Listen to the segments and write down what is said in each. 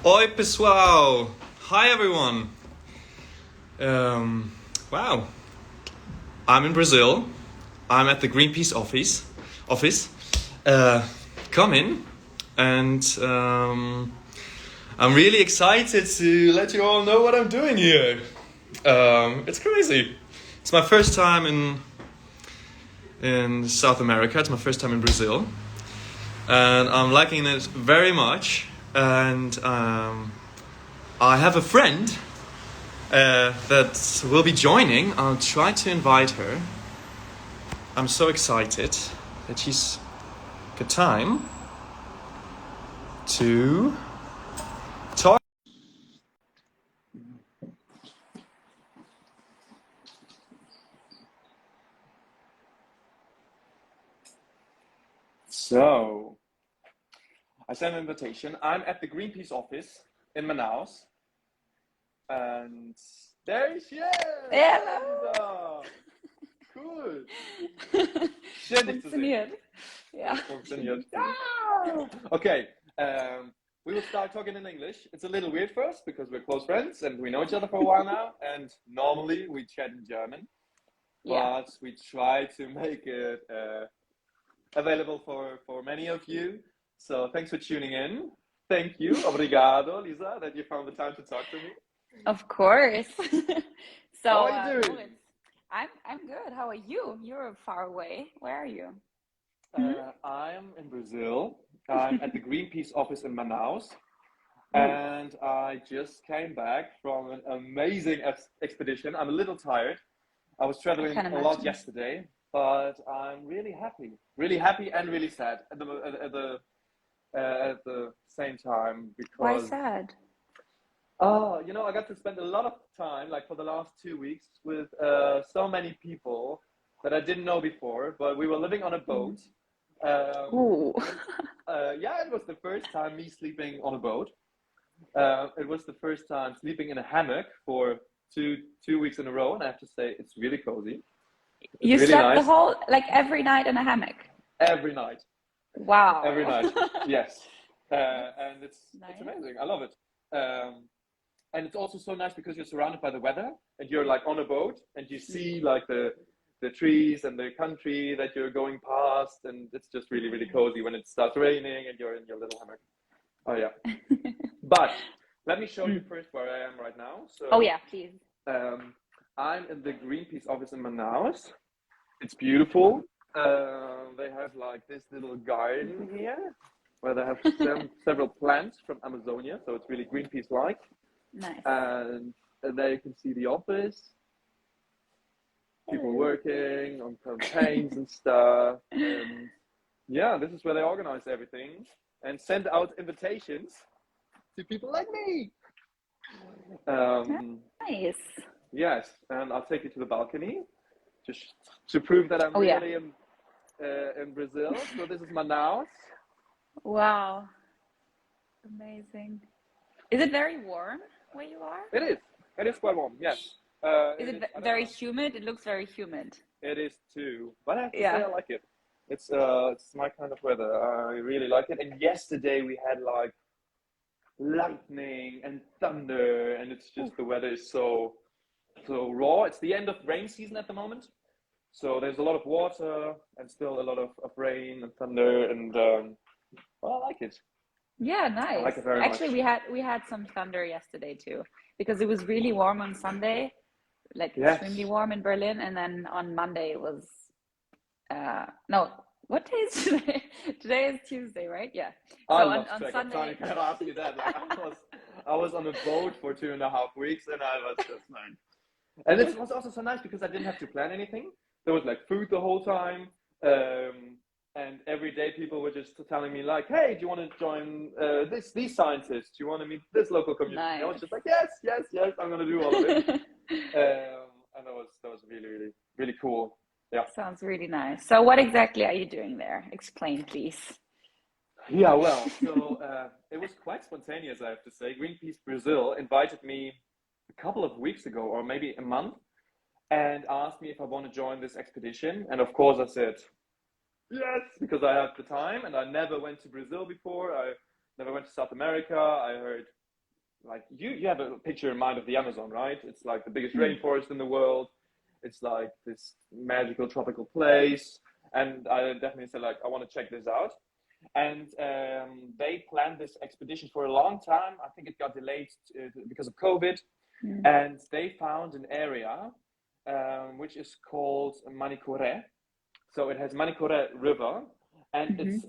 Oi, pessoal! Hi, everyone! Wow, I'm in Brazil. I'm at the Greenpeace office. Come in, and I'm really excited to let you all know what I'm doing here. It's crazy. It's my first time in South America. It's my first time in Brazil, and I'm liking it very much. And I have a friend that will be joining. I'll try to invite her. I'm so excited that she's got time to talk. So, I sent an invitation. I'm at the Greenpeace office in Manaus. And there she is! Hello! Cool! Schön, dich zu sehen. Funktioniert. Ja. Funktioniert. Yeah. Okay, we will start talking in English. It's a little weird for us because we're close friends and we know each other for a while now. And normally we chat in German, but we try to make it available for many of you. So thanks for tuning in. Thank you, obrigado, Lisa, that you found the time to talk to me. Of course. So, how are you doing? Moritz, I'm good. How are you? You're far away. Where are you? I'm in Brazil. I'm at the Greenpeace office in Manaus. And I just came back from an amazing expedition. I'm a little tired. I was traveling a lot yesterday, but I'm really happy and really sad at the same time because. Why sad? Oh, I got to spend a lot of time, like for the last 2 weeks, with so many people that I didn't know before. But we were living on a boat. Ooh. Yeah, it was the first time me sleeping on a boat. It was the first time sleeping in a hammock for two weeks in a row, and I have to say it's really cozy. You really slept nice. the whole, like every night in a hammock? Every night. Wow. Every night, yes. And it's amazing. I love it. And it's also so nice because you're surrounded by the weather and you're like on a boat and you see like the trees and the country that you're going past, and it's just really, really cozy when it starts raining and you're in your little hammock. Oh yeah. But let me show you first where I am right now. So, oh yeah, please. I'm in the Greenpeace office in Manaus. It's beautiful. They have like this little garden here where they have several plants from Amazonia, so it's really Greenpeace-like. Nice. And there you can see the office, people working on campaigns and stuff. And yeah, this is where they organize everything and send out invitations to people like me. Nice. Yes, and I'll take you to the balcony just to prove that I'm really in Brazil. So this is Manaus. Wow. Amazing. Is it very warm where you are? It is. It is quite warm, yes. Is it very humid? It looks very humid. It is too. But I have to say I like it. It's my kind of weather. I really like it. And yesterday we had like lightning and thunder, and it's just the weather is so raw. It's the end of rain season at the moment. So there's a lot of water and still a lot of rain and thunder, and well, I like it. Yeah, nice. I like it very Actually, much. we had some thunder yesterday too, because it was really warm on Sunday, like extremely warm in Berlin, and then on Monday it was no, what day is today? Today is Tuesday, right? Yeah. So on Sunday. I can't ask you that. Like, I was on a boat for 2.5 weeks, and I was just like, and it was also so nice because I didn't have to plan anything. There was like food the whole time. And every day people were just telling me like, hey, do you want to join these scientists? Do you want to meet this local community? Nice. I was just like, yes, I'm going to do all of it. And that was really, really, really cool. Yeah. Sounds really nice. So what exactly are you doing there? Explain, please. Yeah, well, so it was quite spontaneous, I have to say. Greenpeace Brazil invited me a couple of weeks ago, or maybe a month, and asked me if I want to join this expedition. And of course I said, yes, because I have the time, and I never went to Brazil before. I never went to South America. I heard like you have a picture in mind of the Amazon, right? It's like the biggest rainforest in the world. It's like this magical tropical place. And I definitely said, like, I want to check this out. And they planned this expedition for a long time. I think it got delayed because of COVID. And they found an area which is called Manicore. So it has Manicore River, and it's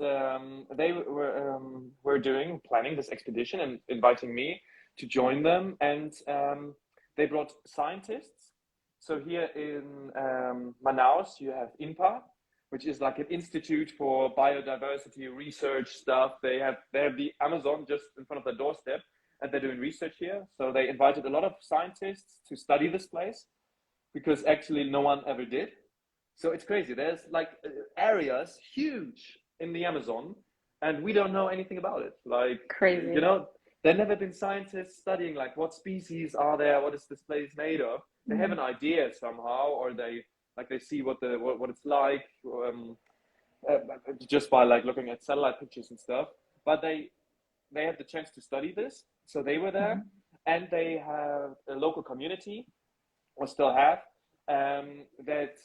they were planning this expedition and inviting me to join them. And they brought scientists. So here in Manaus, you have INPA, which is like an institute for biodiversity research stuff. They have the Amazon just in front of their doorstep, and they're doing research here. So they invited a lot of scientists to study this place, because actually no one ever did. So it's crazy. There's like areas huge in the Amazon, and we don't know anything about it. Like, crazy. You know, there never been scientists studying like what species are there, what is this place made of. They have an idea somehow, or they see what it's like just by like looking at satellite pictures and stuff. But they had the chance to study this, so they were there, and they have a local community, or still have, that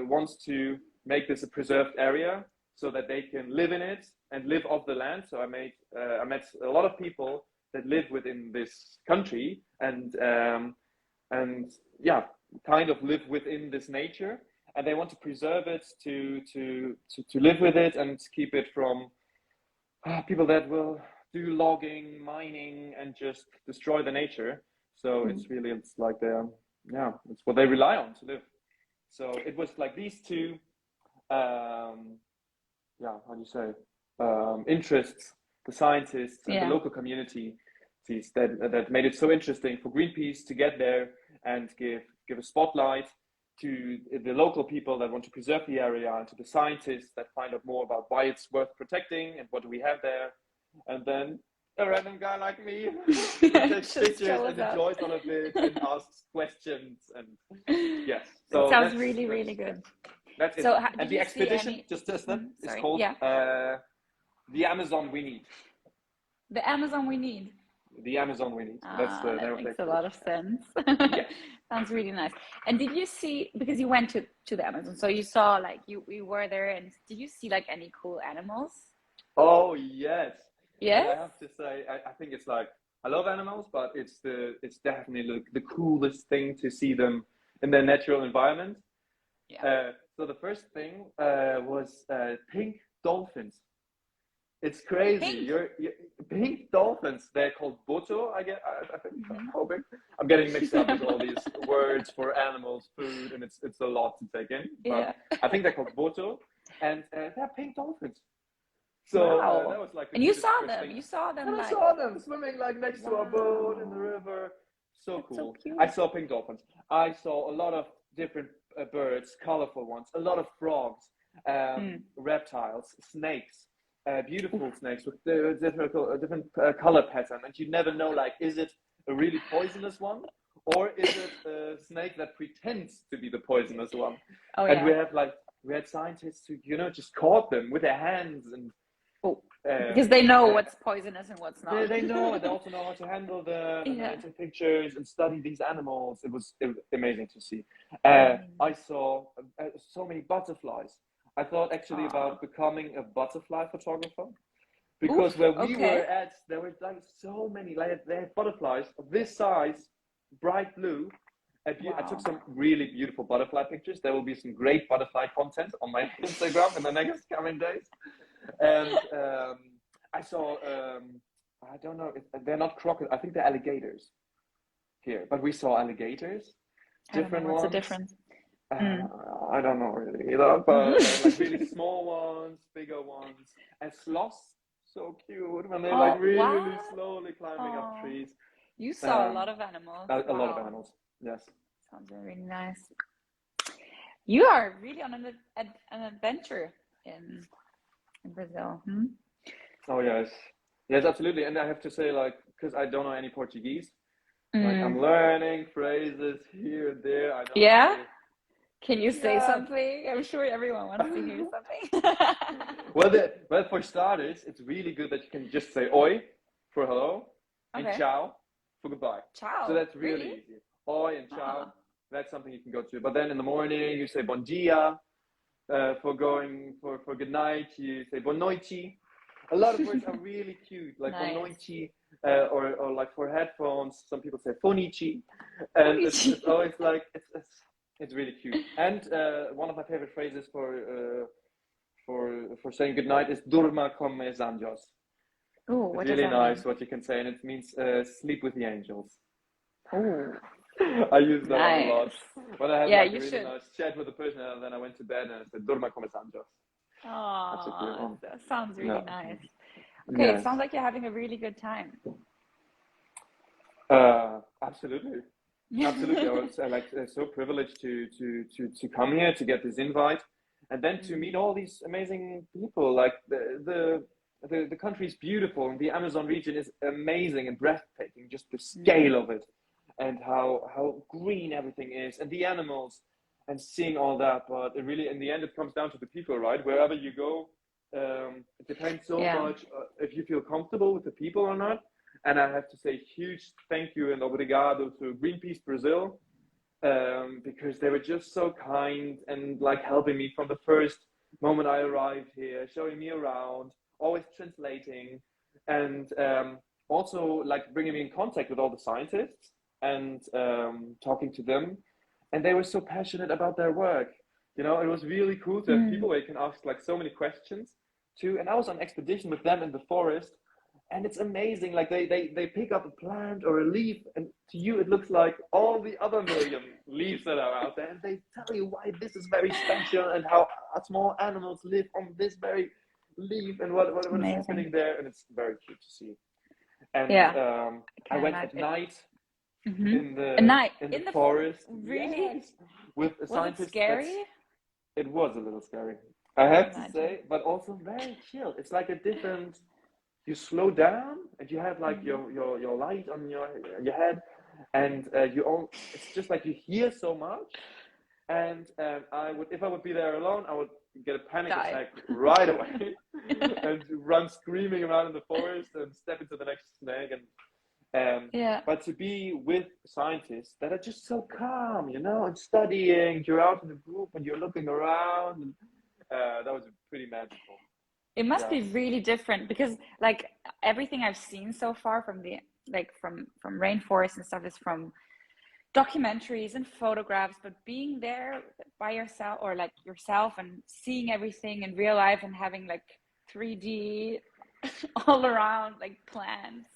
wants to make this a preserved area so that they can live in it and live off the land. So I met a lot of people that live within this country and kind of live within this nature, and they want to preserve it to live with it and keep it from people that will do logging, mining, and just destroy the nature. So it's like it's what they rely on to live. So it was like these two, interests, the scientists and the local community, that made it so interesting for Greenpeace to get there and give a spotlight to the local people that want to preserve the area, and to the scientists that find out more about why it's worth protecting and what do we have there. And then a random guy like me takes pictures and enjoys all of it and asks questions. And yes, so it sounds really, really good. That's it. So and the expedition, just is called The Amazon We Need. The Amazon We Need. The Amazon We Need. That makes a lot of sense. Yeah. Sounds really nice. And did you see, because you went to the Amazon, so you saw like you were there, and did you see like any cool animals? Oh yes. Yes. And I have to say, I think it's like, I love animals, but it's definitely the coolest thing to see them in their natural environment. Yeah. So the first thing was pink dolphins. It's crazy. You're pink dolphins. They're called boto. I think. Hoping. I'm getting mixed up with all these words for animals, food, and it's a lot to take in. But I think they're called boto, and they're pink dolphins. So that was like. And you saw them. You saw them. And I saw them swimming like next to our boat in the river. So cool. So cute. I saw pink dolphins. I saw a lot of different birds, colorful ones. A lot of frogs, reptiles, snakes. Beautiful snakes with different color pattern, and you never know, like, is it a really poisonous one, or is it a snake that pretends to be the poisonous one? And we had scientists who just caught them with their hands, and because they know what's poisonous and what's not. They know, and they also know how to handle them, and take pictures and study these animals. It was amazing to see. I saw so many butterflies. I thought actually about becoming a butterfly photographer, because where we were at, there were like so many, like they had butterflies of this size, bright blue. I took some really beautiful butterfly pictures. There will be some great butterfly content on my Instagram in the next coming days. And I saw, I don't know, they're not crocodiles. I think they're alligators here, but we saw alligators, different ones. What's the difference? I don't know really either, but like really small ones, bigger ones, and sloths, so cute when they're like really slowly climbing up trees. You saw a lot of animals. A lot of animals, yes. Sounds really nice. You are really on an adventure in Brazil. Oh yes, absolutely. And I have to say, like, because I don't know any Portuguese, like I'm learning phrases here and there. I don't Can you say something? I'm sure everyone wants to hear something. Well, for starters, it's really good that you can just say "oi" for hello. and Okay. ciao for goodbye. Ciao. So that's really Really? easy. Oi and ciao. Oh. That's something you can go to. But then in the morning, you say bon dia. For good night, you say bon noite. A lot of words are really cute, like Nice. bon noite, or like for headphones, some people say fonici, and it's always like it's really cute. And one of my favorite phrases for saying good night is "Durma con los anjos." Oh, It's what does really that nice mean? what you can say, and it means sleep with the angels. Oh, I use that one a lot nice. when I had Yeah, like a you really should. nice chat with a person, and then I went to bed and I said "Durma con los anjos." That's a good Oh, one. that sounds really Yeah. nice. Okay, it Yes. sounds like you're having a really good time. Absolutely. Absolutely. I was so privileged to come here to get this invite, and then to meet all these amazing people. Like the country is beautiful, and the Amazon region is amazing and breathtaking. Just the scale of it, and how green everything is, and the animals, and seeing all that. But it really, in the end, it comes down to the people, right? Wherever you go, it depends so Yeah. much if you feel comfortable with the people or not. And I have to say huge thank you and obrigado to Greenpeace Brazil, because they were just so kind and like helping me from the first moment I arrived here, showing me around, always translating, and also like bringing me in contact with all the scientists and talking to them. And they were so passionate about their work. You know, it was really cool to have people where you can ask like so many questions to. And I was on expedition with them in the forest, and it's amazing. Like they pick up a plant or a leaf, and to you it looks like all the other million leaves that are out there, and they tell you why this is very special and how small animals live on this very leaf and what is happening there, and it's very cute to see. And Yeah, I can went at imagine. night A night in in the the forest. really? Yes, with a Was it scientist that's scary? it was a little scary, I I can have to imagine. say, but also very chill. It's like a different, you slow down and you have like your light on your head, and you all, it's just like you hear so much. And I would, if I would be there alone, I would get a panic Die. attack right away and run screaming around in the forest and step into the next snag. And Yeah. but to be with scientists that are just so calm, you know, and studying, you're out in a group and you're looking around, and that was pretty magical. It must be Yes. really different because like everything I've seen so far from the like from rainforest and stuff is from documentaries and photographs, but being there by yourself or like yourself and seeing everything in real life and having like 3D all around like plants,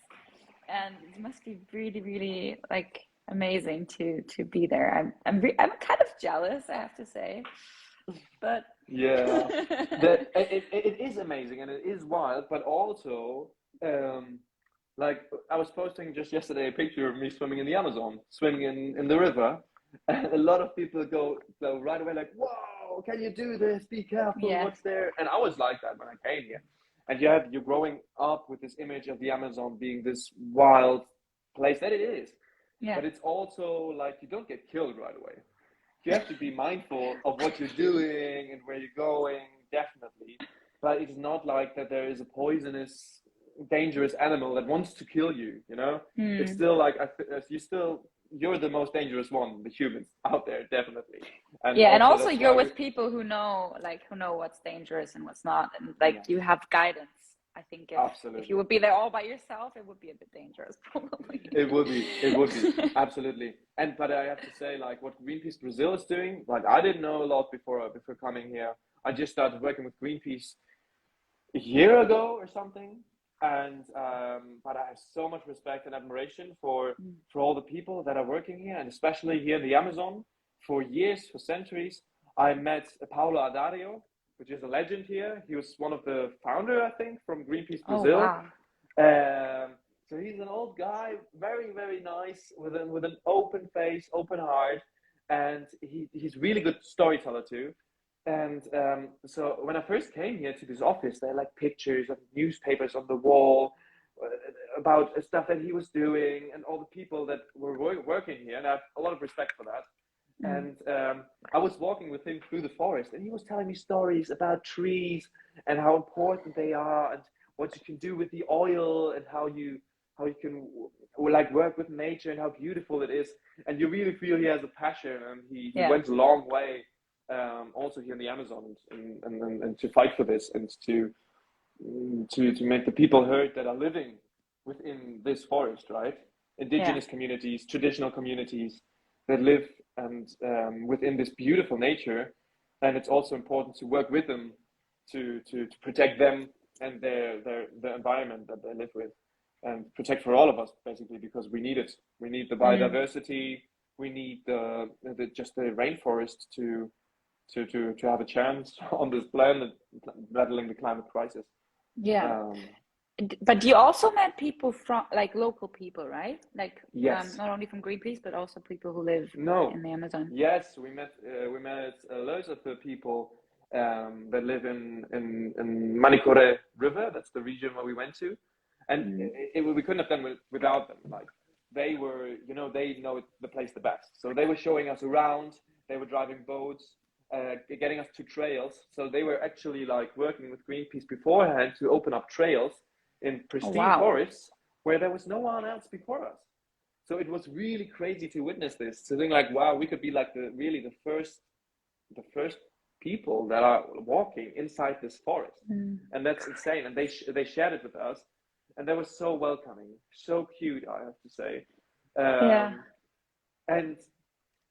and it must be really like amazing to be there. I'm kind of jealous, I have to say, but Yeah, it is amazing and it is wild, but also like I was posting just yesterday a picture of me swimming in the Amazon, swimming in the river, and a lot of people go right away like, "Whoa, can you do this? Be careful, yeah, what's there?" And I was like that when I came here. And you're growing up with this image of the Amazon being this wild place that it is, yeah, but it's also like you don't get killed right away. You have to be mindful of what you're doing and where you're going, definitely. But it's not like that there is a poisonous, dangerous animal that wants to kill you, you know? It's still like, you're the most dangerous one, the humans out there, definitely. And yeah. And also that's you're why we, with people who know what's dangerous and what's not, and like yes, you have guidance. I think if you absolutely. would be there all by yourself, it would be a bit dangerous, probably. It would be, absolutely. But I have to say, like what Greenpeace Brazil is doing, like I didn't know a lot before coming here. I just started working with Greenpeace a year ago or something, and but I have so much respect and admiration for all the people that are working here, and especially here in the Amazon. For years, for centuries, I met Paulo Adario, which is a legend here. He was one of the founder, I think, from Greenpeace Oh Brazil. wow. So he's an old guy, very nice, with an open face, open heart, and he's really good storyteller too. And so when I first came here to this office, there are like pictures of newspapers on the wall about stuff that he was doing and all the people that were working here. And I have a lot of respect for that. And I was walking with him through the forest, and he was telling me stories about trees and how important they are, and what you can do with the oil, and how you how he can like work with nature and how beautiful it is. And you really feel he has a passion, and he went a long way, also here in the Amazon, and to fight for this, and to make the people heard that are living within this forest, right? Indigenous communities, traditional communities that live and within this beautiful nature. And it's also important to work with them to protect them and the environment that they live with, and protect for all of us, basically, because we need it. We need the biodiversity. We need the rainforest to have a chance on this planet, battling the climate crisis. Yeah. But you also met people from, like, local people, right? Like, yes. Not only from Greenpeace, but also people who live in the Amazon. Yes, we met loads of the people that live in Manicore River. That's the region where we went to, and we couldn't have done without them. Like, they were, they know the place the best. So they were showing us around. They were driving boats, getting us to trails. So they were actually like working with Greenpeace beforehand to open up trails in pristine forests where there was no one else before us. So it was really crazy to witness this, to think like, wow, we could be like the first people that are walking inside this forest. And that's insane. And they shared it with us, and they were so welcoming, so cute, I have to say. And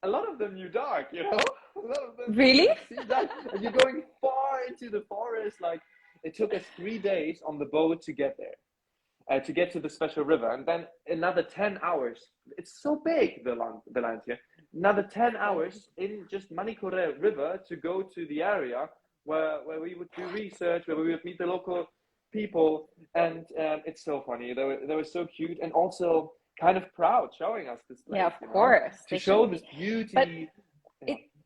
a lot of them knew dark, A lot of them really? See dark. And you're going far into the forest. Like, it took us 3 days on the boat to get there, to get to the special river, and then another 10 hours. It's so big, the land here. Another 10 hours in just Manicore River to go to the area where we would do research, where we would meet the local people, and it's so funny. They were so cute, and also kind of proud, showing us this place. Yeah, of course. To show this beauty. But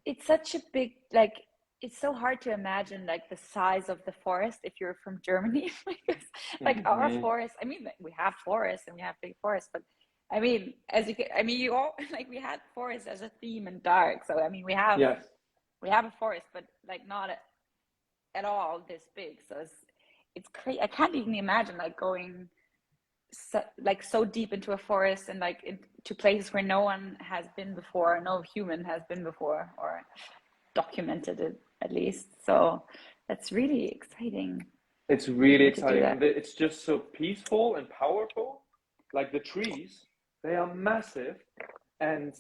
it's such a big, like, it's so hard to imagine like the size of the forest if you're from Germany. Because like our forest, I mean, we have forests and we have big forests, but I mean, you all, like, we had forest as a theme in dark. So I mean, we have a forest, but like not at all this big. So it's crazy. I can't even imagine like going so deep into a forest and like into places where no one has been before, no human has been before, or documented it at least. So that's really exciting. It's really exciting. And it's just so peaceful and powerful. Like, the trees, they are massive, and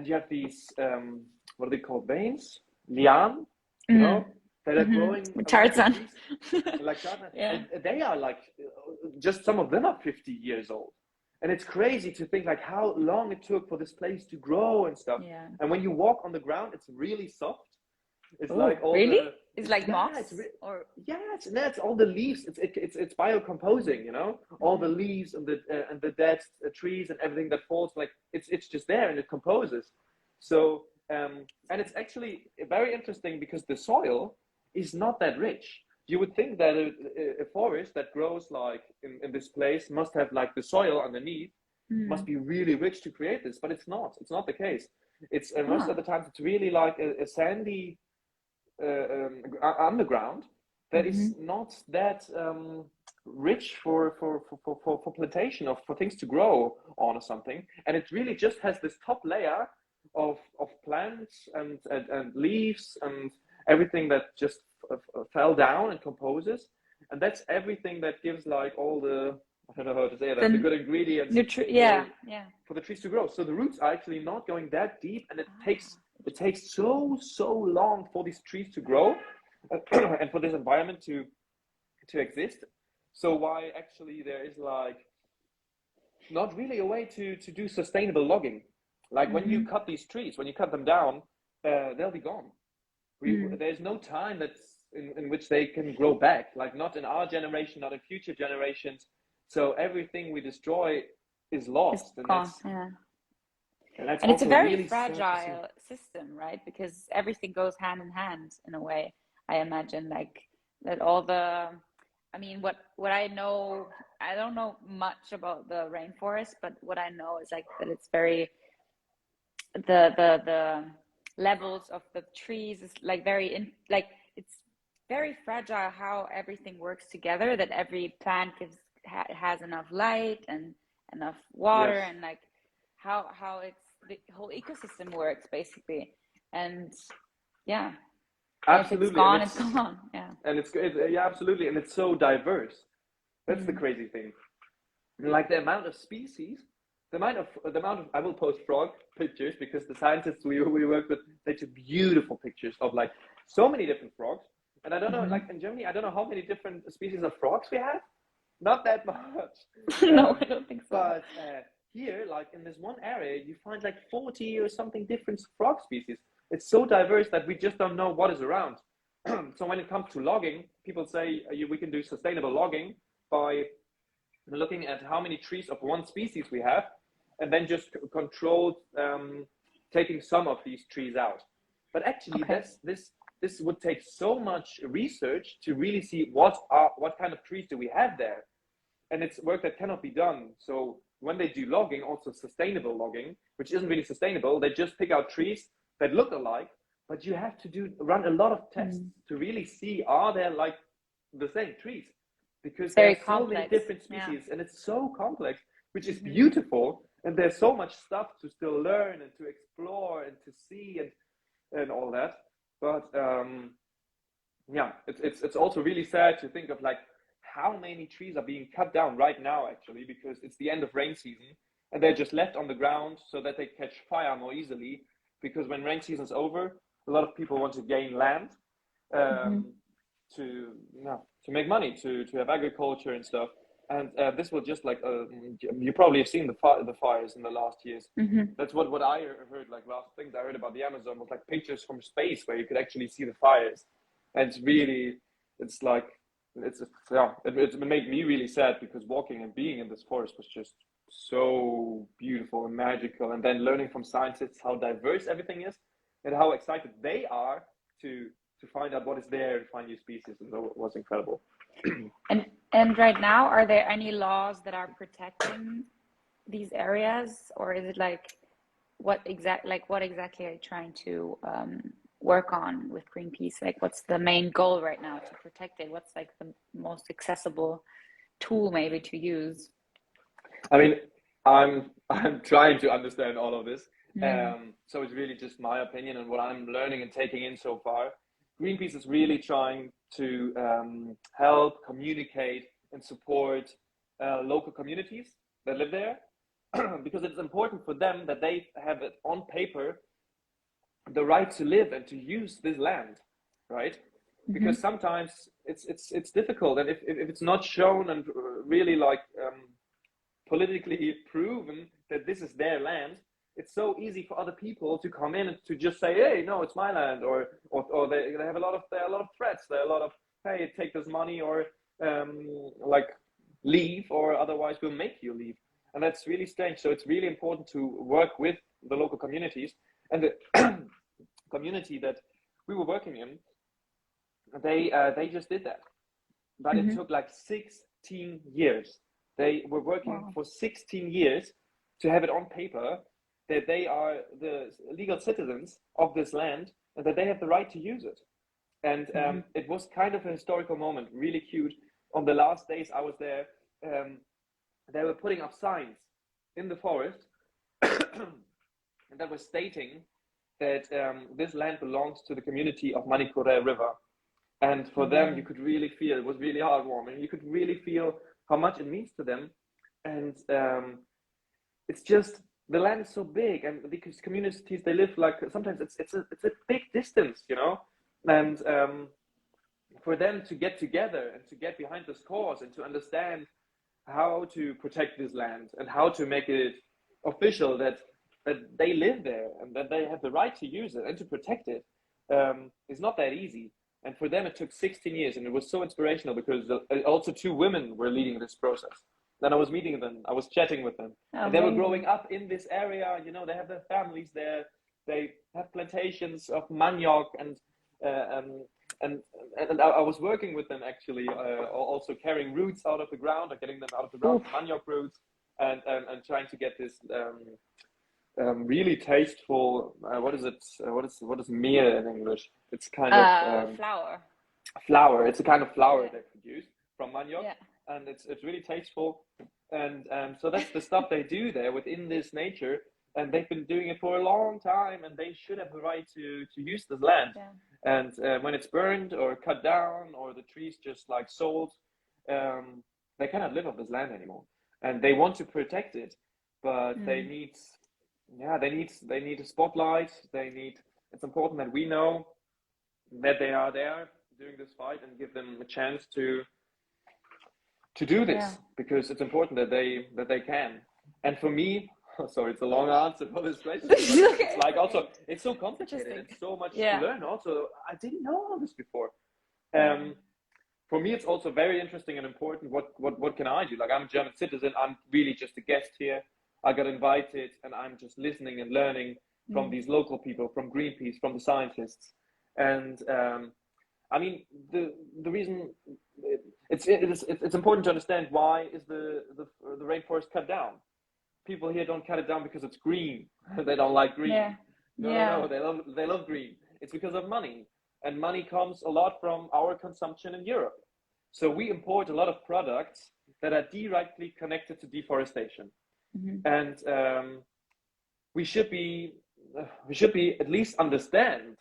you have these what are they called, veins, lian, that are growing Tarzan. Like Tarzan. And they are like, just some of them are 50 years old. And it's crazy to think like how long it took for this place to grow and stuff. And when you walk on the ground, it's really soft. It's like all it's like moss, it's all the leaves. It's biocomposing, all the leaves and the dead trees and everything that falls. Like, it's just there, and it composes. So and it's actually very interesting because the soil is not that rich. You would think that a forest that grows like in this place must have like the soil underneath must be really rich to create this, but it's not. It's not the case. It's most of the times it's really like a sandy underground that is not that rich for plantation, or for things to grow on or something. And it really just has this top layer of plants and leaves and everything that just fell down and composes. And that's everything that gives like all the, I don't know how to say that, the good ingredients for the trees to grow. So the roots are actually not going that deep, and it takes so long for these trees to grow and for this environment to exist. So why actually there is like not really a way to do sustainable logging. Like when you cut these trees, when you cut them down, they'll be gone. There's no time that's in which they can grow back, like not in our generation, not in future generations. So everything we destroy is lost. And it's a very really fragile system, right? Because everything goes hand in hand in a way. I imagine like that all the, I mean, what I know, I don't know much about the rainforest, but what I know is like that it's very, the levels of the trees is like it's very fragile how everything works together, that every plant has enough light and enough water, Yes. and like how it's the whole ecosystem works basically. And yeah, and if it's Absolutely, and gone, it's gone. Yeah. yeah, absolutely, and it's so diverse. That's the Mm. crazy thing. Like the amount of species, the amount of I will post frog pictures because the scientists we work with, they took beautiful pictures of like so many different frogs. And I don't know, Mm-hmm. like in Germany, I don't know how many different species of frogs we have. Not that much. No, I don't think so. But here, like in this one area, you find like 40 or something different frog species. It's so diverse that we just don't know what is around. So when it comes to logging, people say we can do sustainable logging by looking at how many trees of one species we have, and then just controlled taking some of these trees out. But actually, Okay. this would take so much research to really see what kind of trees do we have there, and it's work that cannot be done. So when they do logging, also sustainable logging, which isn't really sustainable, they just pick out trees that look alike, but you have to run a lot of tests to really see are there like the same trees, because there Very are so many complex. different Yeah. species and it's so complex, which is Mm-hmm. beautiful. And there's so much stuff to still learn and to explore and to see and all that. But yeah, it's also really sad to think of like how many trees are being cut down right now, actually, because it's the end of rain season and they're just left on the ground so that they catch fire more easily. Because when rain season's over, a lot of people want to gain land, Mm-hmm. to to make money, to have agriculture and stuff. And this will just like you probably have seen the fires in the last years. Mm-hmm. That's what I heard. Like last things I heard about the Amazon was like pictures from space where you could actually see the fires, and it's really, it's like it's yeah, it made me really sad because walking and being in this forest was just so beautiful and magical, and then learning from scientists how diverse everything is and how excited they are to find out what is there and find new species, and it was incredible. And right now, are there any laws that are protecting these areas, or is it like what exactly are you trying to work on with Greenpeace? Like, what's the main goal right now to protect it? What's like the most accessible tool maybe to use? I mean, I'm trying to understand all of this, Mm. so it's really just my opinion and what I'm learning and taking in so far. Greenpeace is really trying to help communicate and support local communities that live there, because it's important for them that they have it on paper the right to live and to use this land, right? Mm-hmm. Because sometimes it's difficult, and if it's not shown and really like politically proven that this is their land, it's so easy for other people to come in and to just say, "Hey, no, it's my land," or they have there are a lot of threats. There are a lot of, "Hey, take this money," or like leave, or otherwise we'll make you leave. And that's really strange. So it's really important to work with the local communities, and the community that we were working in, they just did that, but it Mm-hmm. took like 16 years. They were working Wow. for 16 years to have it on paper that they are the legal citizens of this land and that they have the right to use it. And Mm-hmm. it was kind of a historical moment, really cute. On the last days I was there, they were putting up signs in the forest and that was stating that this land belongs to the community of Manikore River. And for them, you Mm-hmm. could really feel, it was really heartwarming. You could really feel how much it means to them. And it's just, the land is so big, and because communities, they live like, sometimes it's a big distance, you know? And for them to get together and to get behind this cause and to understand how to protect this land and how to make it official that they live there and that they have the right to use it and to protect it, is not that easy. And for them, it took 16 years, and it was so inspirational because also two women were leading this process. Then I was meeting them, I was chatting with them, and they were growing Amazing. up in this area. You know, they have their families there. They have plantations of manioc, uh, um, and I was working with them actually, also carrying roots out of the ground, or getting them out of the ground, Oof. manioc roots, and trying to get this really tasteful. What is it? What is meal in English? It's kind of Flour. flour. It's a kind of flour Yeah. they produce from manioc, Yeah. and it's really tasteful. And so that's the stuff they do there within this nature, and they've been doing it for a long time, and they should have the right to use this land. And when it's burned or cut down, or the trees just like sold, they cannot live off this land anymore, and they want to protect it, but they need a spotlight. It's important that we know that they are there doing this fight, and give them a chance to do this, because it's important that they can. And for me, sorry, it's a long answer for this question. It's like, also, it's so complicated. It's so much to learn. Also, I didn't know all this before. For me, it's also very interesting and important. What can I do? Like, I'm a German citizen. I'm really just a guest here. I got invited, and I'm just listening and learning from these local people, from Greenpeace, from the scientists. And I mean, the reason it's important to understand why is the rainforest cut down. People here don't cut it down because it's green. They don't like green. No, they love green. It's because of money, and money comes a lot from our consumption in Europe. So we import a lot of products that are directly connected to deforestation, and we should be at least understand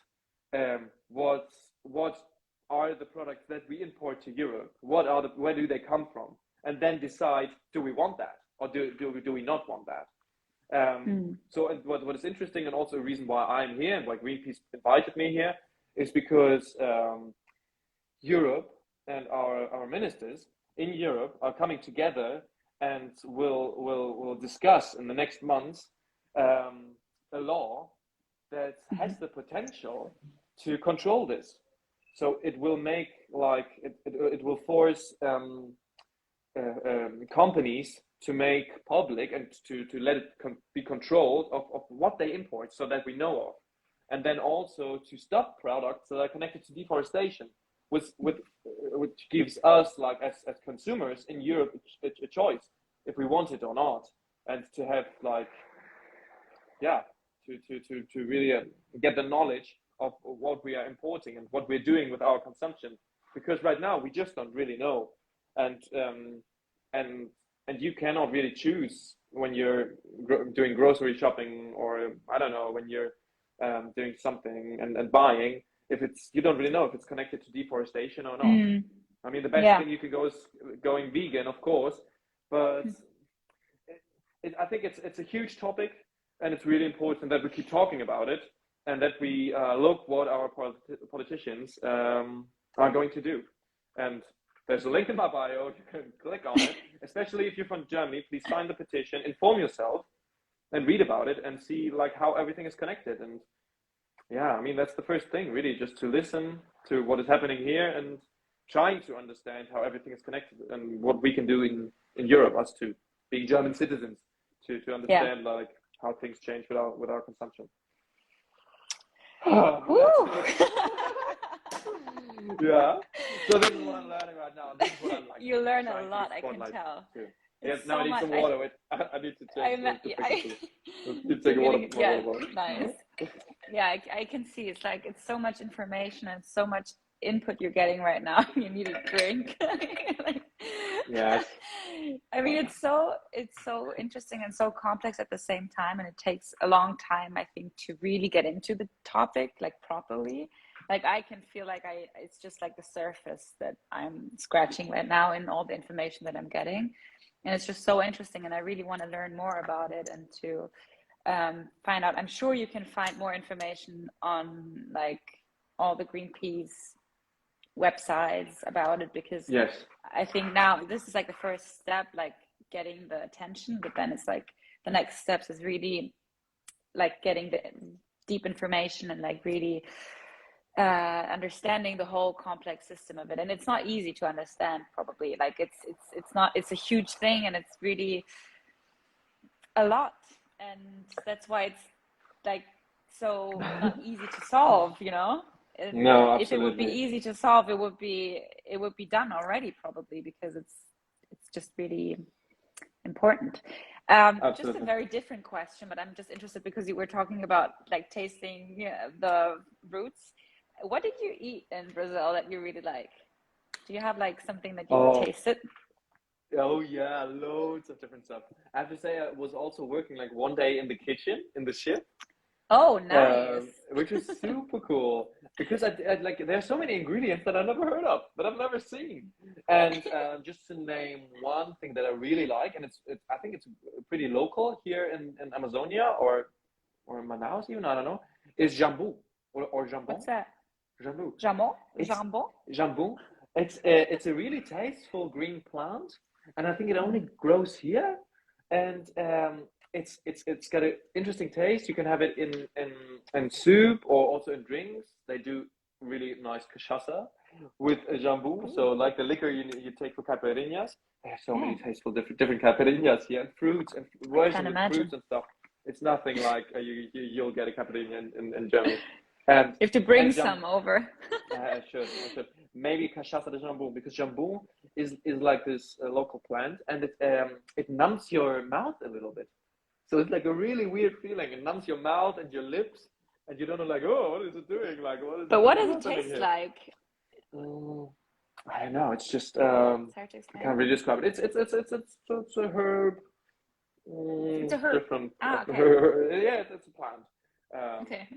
what are the products that we import to Europe? Where do they come from? And then decide, do we want that, or do we not want that? So what is interesting, and also a reason why I'm here and why Greenpeace invited me here, is because Europe and our ministers in Europe are coming together, and will discuss in the next months a law that has the potential to control this. So it will make it will force companies to make public, and to let it be controlled of what they import, so that we know of, and then also to stop products that are connected to deforestation, which gives us, like, as consumers in Europe, a choice if we want it or not, and to have to really get the knowledge of what we are importing and what we're doing with our consumption, because right now we just don't really know, and you cannot really choose when you're doing grocery shopping, or I don't know, when you're doing something and buying, if you don't really know if it's connected to deforestation or not. I mean, the best thing you can go is going vegan, of course, but I think it's a huge topic, and it's really important that we keep talking about it, and that we look what our politicians are going to do. And there's a link in my bio. You can click on it. Especially if you're from Germany, please sign the petition, inform yourself, and read about it, and see how everything is connected. And I mean, that's the first thing, really, just to listen to what is happening here, and trying to understand how everything is connected, and what we can do in Europe, us two, being German citizens, to understand how things change with our consumption. So this is what I'm learning right now. This is what I'm You learn a lot, I can tell. Yes, now I need some water. I need to take a water. Nice. Yeah, I can see. It's so much information and so much input you're getting right now. You need a drink. Yes. I mean, it's so interesting and so complex at the same time, and it takes a long time, I think, to really get into the topic properly. I can feel it's just like the surface that I'm scratching right now in all the information that I'm getting, and it's just so interesting, and I really want to learn more about it, and to find out. I'm sure you can find more information on all the Greenpeace websites about it, because I think now this is the first step, getting the attention, but then it's the next steps is really getting the deep information, and really understanding the whole complex system of it. And it's not easy to understand, probably. It's a huge thing, and it's really a lot, and that's why it's so not easy to solve, No, absolutely. If it would be easy to solve, it would be done already, probably, because it's just really important. Just a very different question, but I'm just interested because you were talking about tasting the roots. What did you eat in Brazil that you really like? Do you have something that you tasted? Oh yeah, loads of different stuff. I have to say, I was also working like one day in the kitchen in the ship, Oh, nice. which was super cool because I like there's so many ingredients that I never heard of, that I've never seen. And just to name one thing that I really like, and it's I think it's pretty local here in Amazonia or Manaus even, I don't know, is jambu or jambon. What's that? Jambu. Jambon? It's Jambon? jambon. It's a really tasteful green plant, and I think it only Mm. grows here. And it's got an interesting taste. You can have it in soup or also in drinks. They do really nice cachaça with jambu. So Ooh, like the liquor you take for caipirinhas. They have so yeah, many tasteful different caipirinhas here, and fruits and I versions can with imagine. fruits and stuff. It's nothing like you'll get a caipirinha in Germany. And You have to bring and some over. I should maybe cachaça de jambu, because jambu is like this local plant, and it numbs your mouth a little bit. So it's like a really weird feeling. It numbs your mouth and your lips, and you don't know like, oh, what is it doing? Like, But what what is does it happening taste here? like? Mm, I don't know. It's just It's hard to I explain. can't really describe it. It's a herb, It's a herb. different. Ah, okay. Yeah, it's a plant. Um, Okay.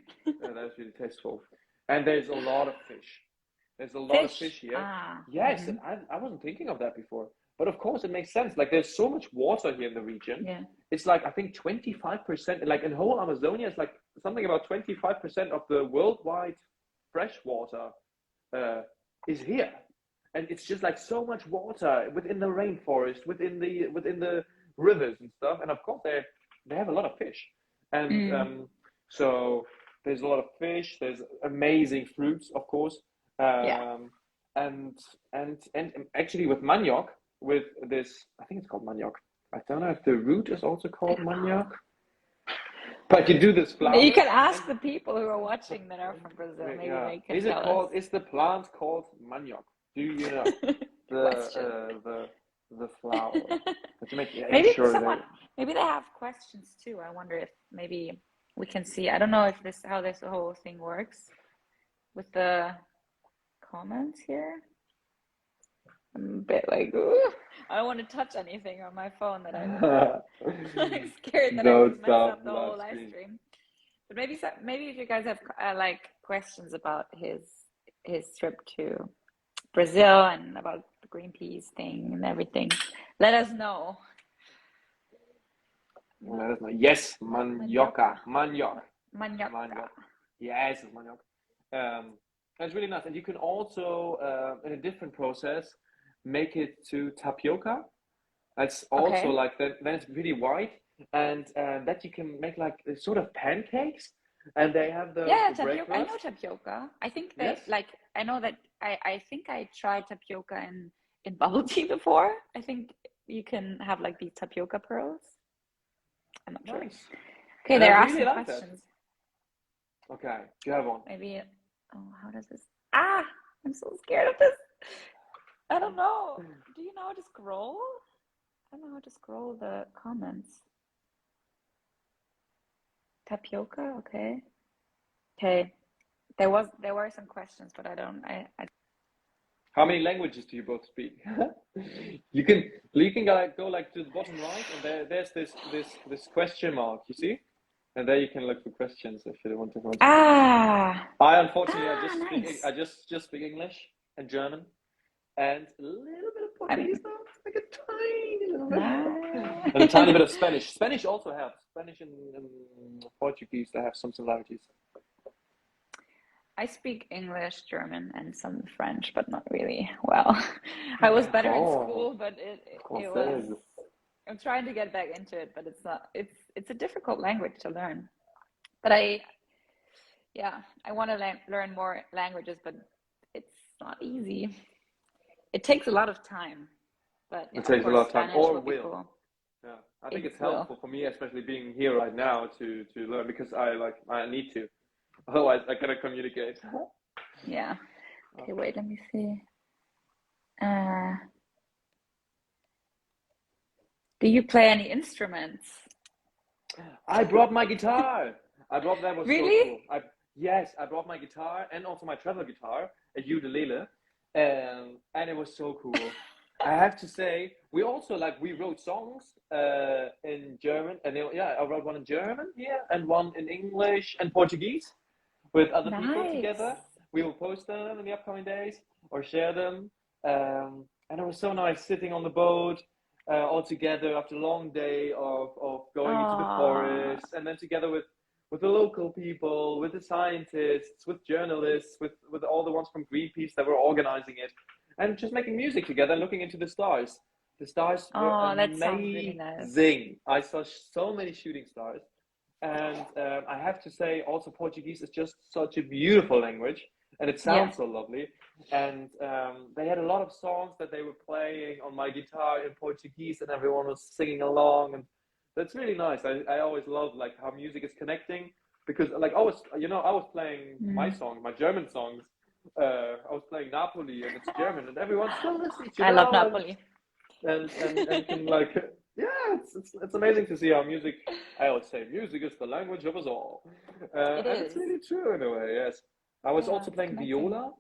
that's really tasteful. And there's a lot of fish. There's a lot of Fish. fish here. Ah. Yes, and I wasn't thinking of that before. But of course, it makes sense. Like, there's so much water here in the region. Yeah. It's like, I think 25%, like in whole Amazonia, it's like something about 25% of the worldwide fresh water uh, is here. And it's just like so much water within the rainforest, within the rivers and stuff. And of course, they have a lot of fish. And Mm. so there's a lot of fish. There's amazing fruits, of course, Yeah. and and actually with manioc, with this, I think it's called manioc. I don't know if the root is also called manioc, but you do this You flour can and ask the people who are watching that are from Brazil. Maybe yeah, they can tell us. is the plant called manioc? Do you know Question. the flour? But to make Maybe sure someone, that maybe they have questions too. I wonder if maybe we can see. I don't know if this how this whole thing works with the comments here. I'm a bit like, ooh, I don't want to touch anything on my phone that I I'm scared that I don't would mess stop up the the live whole live stream. stream. But maybe if you guys have like questions about his trip to Brazil and about the Greenpeace thing and everything, let us know. Let us know. Yes, manioca, Manioca. manioc. Yes, it's manioc. That's really nice, and you can also, in a different process, make it to tapioca. That's also Okay. like that. Then it's pretty white, and that you can make like sort of pancakes, and they have Yeah, the break tapioca. I know crust. tapioca. I think they Yes. like. I know that. I think I tried tapioca in bubble tea before. I think you can have like these tapioca pearls. I'm not sure. Nice. Okay, And I they're really asking like that. questions. Okay, you have one. Maybe. Oh, how does this? Ah, I'm so scared of this. I don't know. Do you know how to scroll? I don't know how to scroll the comments. Tapioca. Okay. Okay. There were some questions, but I don't. I How many languages do you both speak? You can go like to the bottom right, and there's this question mark. You see, and there you can look for questions if you want to. ah I unfortunately nice. I just speak English and German and a little bit of I'm Portuguese though, like a tiny little bit, and a tiny nice. bit of Spanish. Spanish also helps. Spanish and Portuguese, they have some similarities. I speak English, German, and some French, but not really well. I was better in Oh, school, but it was. française. I'm trying to get back into it, but it's not. It's a difficult language to learn. But yeah, I want to learn more languages, but it's not easy. It takes a lot of time, but It yeah, of takes a course, lot of time, Spanish or will be will. cool. Yeah, I think It it's will. helpful for me, especially being here right now, to learn, because I need to. Otherwise, I cannot communicate. Yeah. Okay, wait, let me see. Uh, do you play any instruments? I brought my guitar. That was so Really? cool. Yes, I brought my guitar and also my travel guitar, a ukulele, and it was so cool. I have to say, we also we wrote songs in German, and yeah, I wrote one in German here and one in English and Portuguese with other people Nice. together. We will post them in the upcoming days or share them. And it was so nice sitting on the boat all together after a long day of going into the Oh, forest, and then together with the local people, with the scientists, with journalists, with all the ones from Greenpeace that were organizing it, and just making music together and looking into the stars. The stars were oh, that sounds really nice. amazing. I saw so many shooting stars. And I have to say, also, Portuguese is just such a beautiful language, and it Yeah. sounds so lovely. And they had a lot of songs that they were playing on my guitar in Portuguese, and everyone was singing along, and that's really nice. I always love how music is connecting, because I was I was playing my Mm. songs, my German songs. I was playing Napoli, and it's German, and everyone still listens, I love and Napoli. and can yeah, it's amazing to see how music. I always say music is the language of us all, It and it's is. really true in a way. Yes, I was Yeah, also it's playing connecting. viola.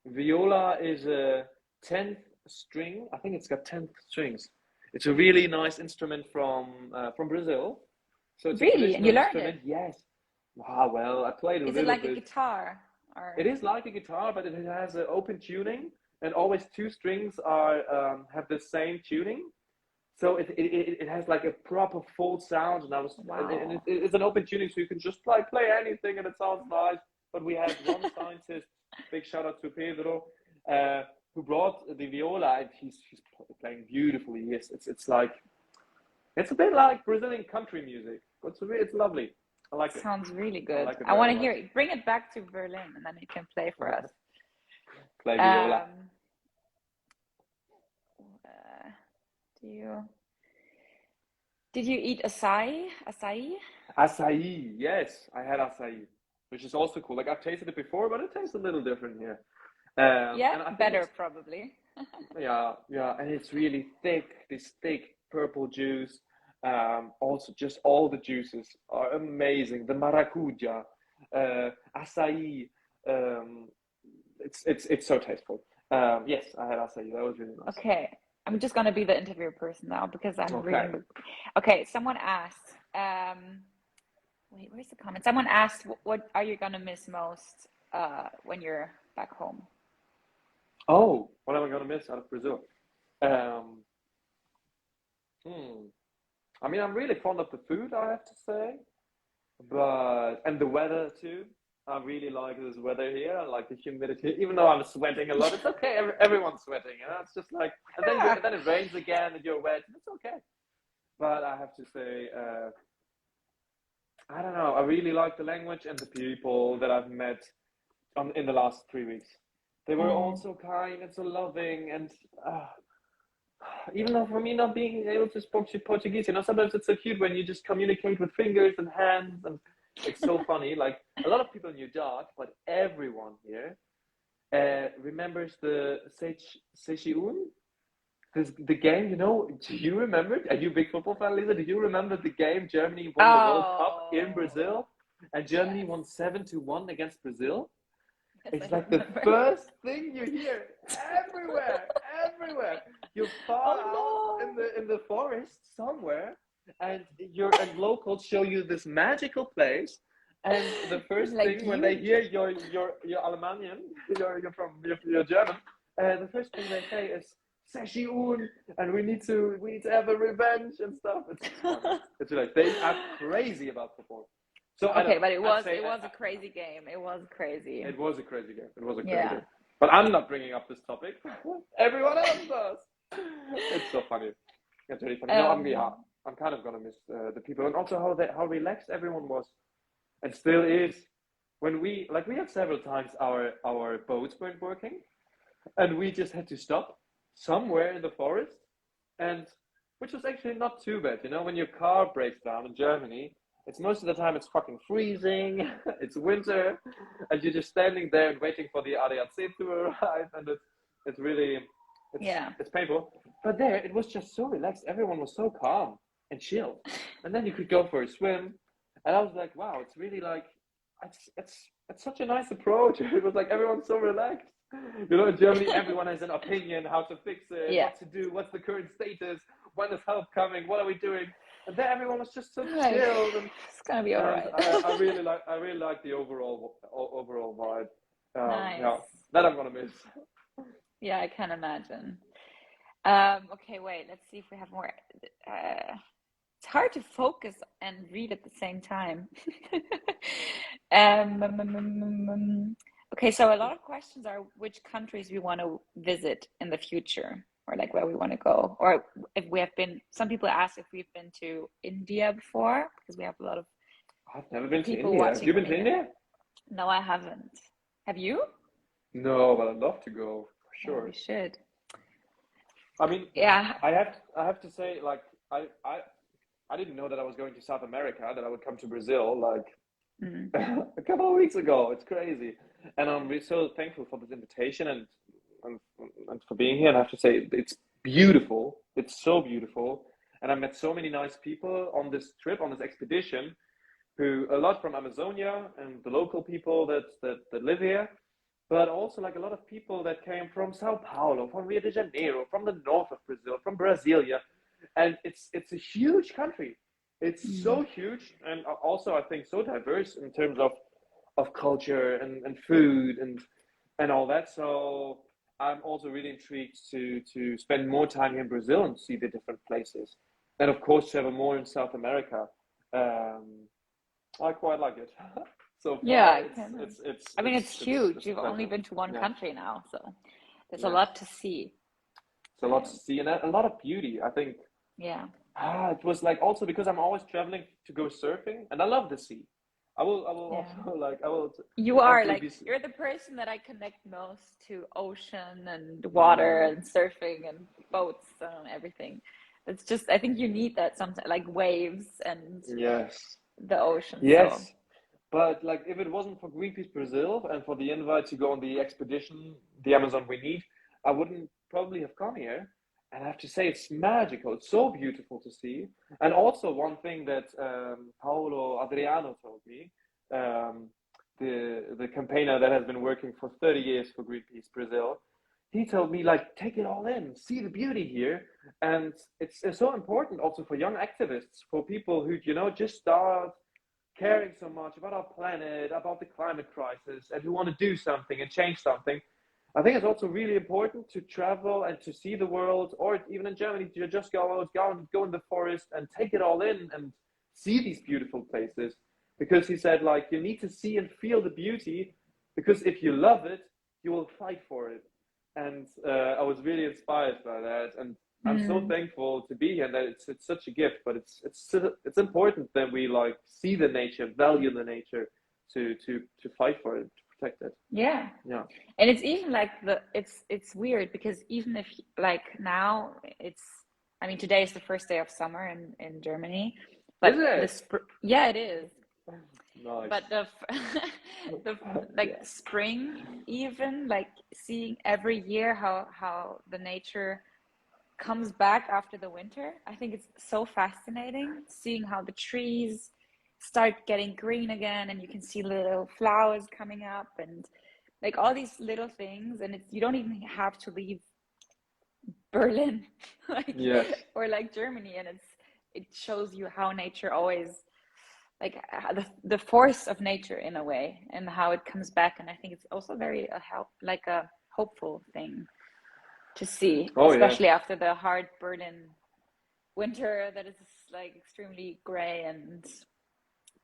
Viola is a 10th string. I think it's got 10th strings. It's a really nice instrument from Brazil. So it's a Really? And you traditional learned it? instrument. Yes. Ah, well, I played a Is it little like a bit. guitar It or? is like a guitar, but it has an open tuning, and always two strings are have the same tuning. So it has a proper full sound, and Wow. it's an open tuning, so you can just play anything, and it sounds nice. But we had one scientist, big shout out to Pedro, who brought the viola, and he's playing beautifully. Yes, it's a bit like Brazilian country music. It's lovely. I like it. Sounds really I good. like it I very want to much. hear it. Bring it back to Berlin and then you can play for us. Play viola. Um, uh, do you did you eat acai? Acai? Acai, yes, I had acai, which is also cool. I've tasted it before, but it tastes a little different here. Yeah, And I think better it's probably. yeah, and it's really thick. This thick purple juice. Also, just all the juices are amazing. The maracuja, acai. Um, it's so tasteful. Yes, I had acai. That was really nice. Okay, I'm just gonna be the interview person now because I'm Okay. reading the. Okay, someone asked. Wait, where's the comment? Someone asked, "What are you gonna miss most when you're back home?" Oh, what am I gonna miss out of Brazil? Um, hmm. I mean, I'm really fond of the food, I have to say, and the weather too. I really like this weather here. I like the humidity, even though I'm sweating a lot. It's okay. Everyone's sweating, It's just and then it rains again, and you're wet. And it's okay. But I have to say, I don't know. I really like the language and the people that I've met in the last 3 weeks. They were all Mm. so kind and so loving, and uh, even though for me not being able to speak Portuguese, sometimes it's so cute when you just communicate with fingers and hands, and it's so funny. A lot of people knew Dutch, but everyone here remembers the Sechiun, the game. Do you remember it? Are you a big football fan, Lisa? Do you remember the game Germany won the World Cup in Oh, Brazil, and Germany yes. won 7-1 against Brazil? Yes, It's I like the remember. first thing you hear everywhere, everywhere. You're far Oh out in no. the forest somewhere, and locals show you this magical place. And the first Like thing when they you. hear you're Alemanian, you're German, the first thing they say is "Session," and we need to have a revenge and stuff. It's funny. It's like they are crazy about football. So I don't Okay, know. but I'd say it was a crazy game. It was crazy. it was a crazy game. It was a crazy Yeah. game. But I'm not bringing up this topic. Everyone else does. It's so funny. It's really funny. No, Um, I'm kind of gonna miss the people, and also how relaxed everyone was and still is. When we had several times our boats weren't working, and we just had to stop somewhere in the forest, and which was actually not too bad. When your car breaks down in Germany, it's most of the time it's fucking freezing, it's winter, and you're just standing there and waiting for the ADAC to arrive, and it's really yeah. it's painful. But there, it was just so relaxed. Everyone was so calm and chilled, and then you could go for a swim, and I was like, wow, it's really it's such a nice approach. It was like everyone's so relaxed. You know, in Germany, everyone has an opinion how to fix it, Yeah. what to do, what's the current status, when is help coming, what are we doing? And there, everyone was just so Like, chilled, it's gonna be all and right. I really like the overall vibe. Nice. Yeah, that I'm gonna miss. Yeah, I can imagine. Okay, wait, let's see if we have more. It's hard to focus and read at the same time. Okay, so a lot of questions are which countries we want to visit in the future, or like where we want to go, or if we have been. Some people ask if we've been to India before, because we have a lot of I've never been to people India. Have watching you from been to India. India? No, I haven't. Have you? No, but I'd love to go for Yeah, we sure. should. I mean, Yeah. I have to say, like, I didn't know that I was going to South America, that I would come to Brazil, like Mm. a couple of weeks ago. It's crazy, and I'm really so thankful for this invitation and and for being here. And I have to say, it's beautiful. It's so beautiful, and I met so many nice people on this trip, on this expedition, who a lot from Amazonia and the local people that live here, but also like a lot of people that came from Sao Paulo, from Rio de Janeiro, from the north of Brazil, from Brasilia, and it's a huge country. It's Mm. so huge, and also I think so diverse in terms of culture and food and all that. So I'm also really intrigued to spend more time here in Brazil and see the different places, and of course travel more in South America. Um, I quite like it. So Yeah, far, I can. it's I mean, it's huge. it's a You've only pleasure. been to one Yeah. country now, so there's a Yes. lot to see. It's a lot to see and a lot of beauty. I think Yeah. it was like also because I'm always traveling to go surfing and I love the sea. I will Yeah. also like I will You are hopefully like, be. you're the person that I connect most to ocean and water Mm, and surfing and boats and everything. It's just, I think you need that sometimes, like waves and yes, the ocean. So, yes. But like if it wasn't for Greenpeace Brazil and for the invite to go on the expedition, the Amazon we need, I wouldn't probably have come here. And I have to say, it's magical. It's so beautiful to see. And also one thing that Paolo Adriano told me, um, the campaigner that has been working for 30 years for Greenpeace Brazil, he told me like take it all in, see the beauty here, and it's so important also for young activists, for people who just start caring so much about our planet, about the climate crisis, and who want to do something and change something. I think it's also really important to travel and to see the world, or even in Germany, to just go in the forest and take it all in and see these beautiful places. Because he said, like, you need to see and feel the beauty, because if you love it, you will fight for it. And I was really inspired by that, and I'm so mm, thankful to be here. And that it's such a gift, but it's important that we like see the nature, value the nature, to fight for it, to protect it. yeah. Yeah. And it's even like it's weird because even if like now it's, I mean, today is the first day of summer in Germany, Is but it? yeah, it is. Nice. But the like Yeah. spring, even like seeing every year how the nature comes back after the winter, I think it's so fascinating seeing how the trees start getting green again and you can see little flowers coming up and like all these little things, and it's, you don't even have to leave Berlin like, Yes. or like Germany, and it shows you how nature always, like the force of nature in a way, and how it comes back. And I think it's also very a help, like a hopeful thing to see, Oh yeah. especially after the hard Berlin winter that is like extremely gray and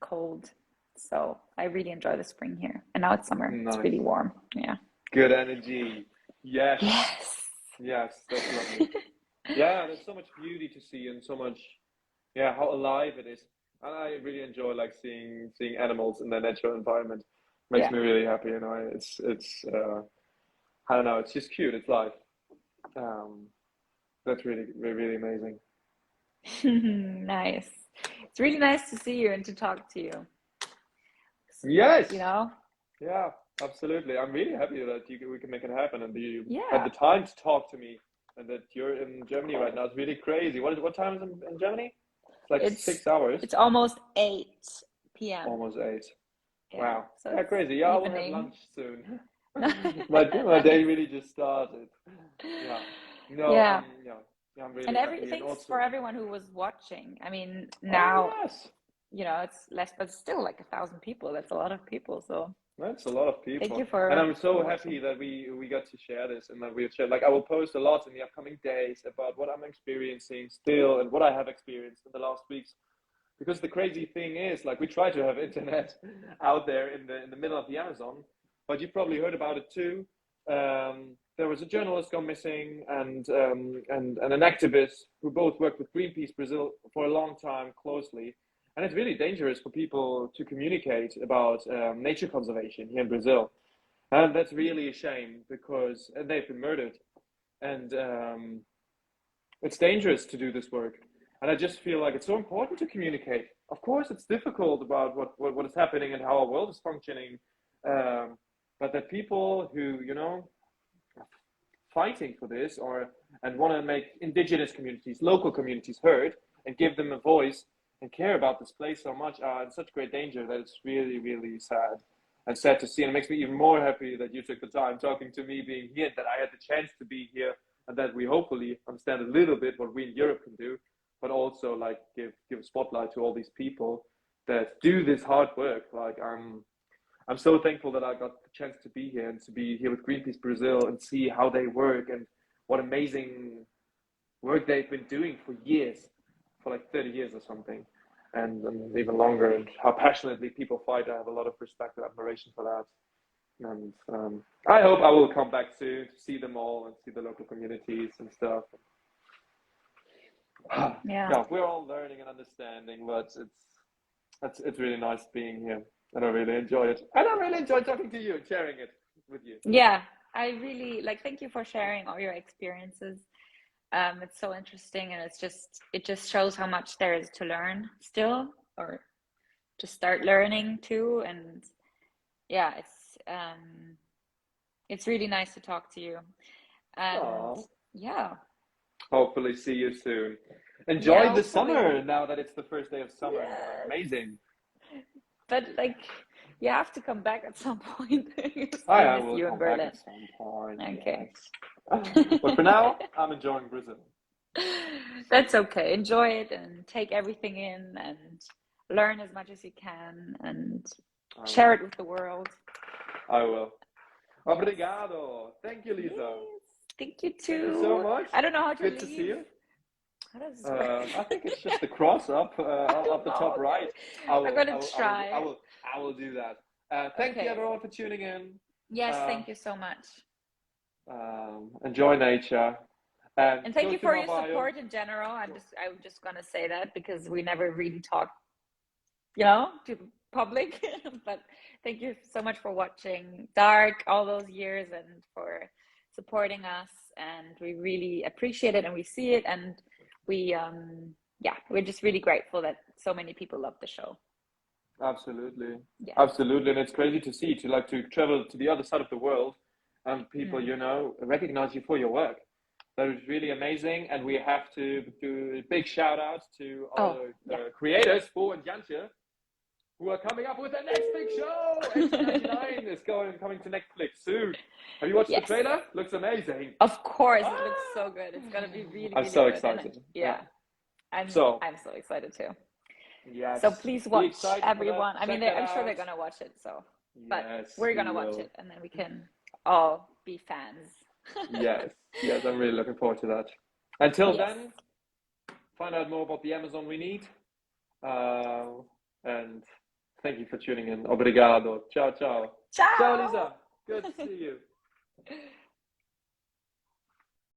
cold. So I really enjoy the spring here, and now it's summer. It's Nice. really warm. Yeah. Good energy. Yes. Yes. Yes. That's lovely. Yeah. There's so much beauty to see and so much. Yeah. How alive it is. And I really enjoy like seeing animals in their natural environment. Makes Yeah. me really happy. You know. It's. I don't know. It's just cute. It's life. Um. That's really really amazing. Nice. It's really nice to see you and to talk to you. Yes. You know? Yeah, absolutely. I'm really happy that we can make it happen and you had Yeah. the time to talk to me and that you're in Germany right now. It's really crazy. What time is in Germany? It's like It's 6 hours, it's almost 8 p.m. almost eight. Yeah. Wow. So Yeah, it's crazy. Yeah, I will have evening. lunch soon. my day really just started. Yeah. No, Yeah. I'm really And happy. And thanks also, for everyone who was watching. I mean, oh now, yes, it's less, but still like 1,000 people. That's a lot of people. So that's a lot of thank you people. And I'm for so happy watching. that we got to share this and that we've shared. Like I will post a lot in the upcoming days about what I'm experiencing still and what I have experienced in the last weeks. Because the crazy thing is, like, we try to have internet out there in the middle of the Amazon, but you probably heard about it too. There was a journalist gone missing, and an activist who both worked with Greenpeace Brazil for a long time closely. And it's really dangerous for people to communicate about nature conservation here in Brazil, and that's really a shame because they've been murdered, and it's dangerous to do this work. And I just feel like it's so important to communicate. Of course, it's difficult about what is happening and how our world is functioning. Um, but that people who, are fighting for this and want to make indigenous communities, local communities heard and give them a voice and care about this place so much are in such great danger that it's really, really sad and sad to see. And it makes me even more happy that you took the time talking to me being here, that I had the chance to be here, and that we hopefully understand a little bit what we in Europe can do, but also like give a spotlight to all these people that do this hard work. Like I'm so thankful that I got the chance to be here and to be here with Greenpeace Brazil and see how they work and what amazing work they've been doing for years, for like 30 years or something, and even longer, and how passionately people fight. I have a lot of respect and admiration for that. And I hope I will come back soon to see them all and see the local communities and stuff. Yeah. Yeah, we're all learning and understanding, but it's really nice being here, and I really enjoy it. And I really enjoy talking to you and sharing it with you. Yeah. I really thank you for sharing all your experiences. It's so interesting, and it just shows how much there is to learn still, or to start learning too. And yeah, it's really nice to talk to you. And Aww. yeah, Hopefully see you soon. yeah, Enjoy the hopefully. summer now that it's the first day of summer. Yes. Amazing. But you have to come back at some point because I I miss will you in come back Berlin. at some point, Okay. yes. But for now, I'm enjoying Brazil. That's okay. Enjoy it and take everything in and learn as much as you can and I share it will. with the world. I will. Yes. Obrigado. Thank you, Lisa. Yes. Thank you Thank you so too. much. I don't know how to Good to see leave. you. How does this work? I think it's just the cross up I don't up the know. top right. Okay. I'm gonna try. I will do that. Thank you Okay. everyone for tuning in. Yes, Uh, thank you so much. Enjoy nature and And thank go you to for my your bio. support in general. I'm just gonna say that because we never really talked, to the public. But thank you so much for watching Dark all those years and for supporting us. And we really appreciate it, and we see it, and we're just really grateful that so many people love the show. Absolutely, Yes. absolutely, and it's crazy to see to travel to the other side of the world, and people recognize you for your work. That is really amazing, and we have to do a big shout out to Oh, our yeah. creators, Bo and Jantje, who are coming up with their next big show. 1899 is coming to Netflix soon. Have you watched the Yes. trailer? Looks amazing. Of course, it looks so good. It's gonna be really, I'm really so good. excited. And yeah, I'm So so excited too. yes, So please be watch, excited for that. everyone. I mean, Check that I'm sure they're out. gonna watch it. So, but Yes, we're we gonna watch will. it, and then we can all be fans. Yes, yes, I'm really looking forward to that. Until Yes. then, find out more about the Amazon we need. And thank you for tuning in. Obrigado. Ciao, ciao. Ciao. Ciao, Lisa. Good to see you.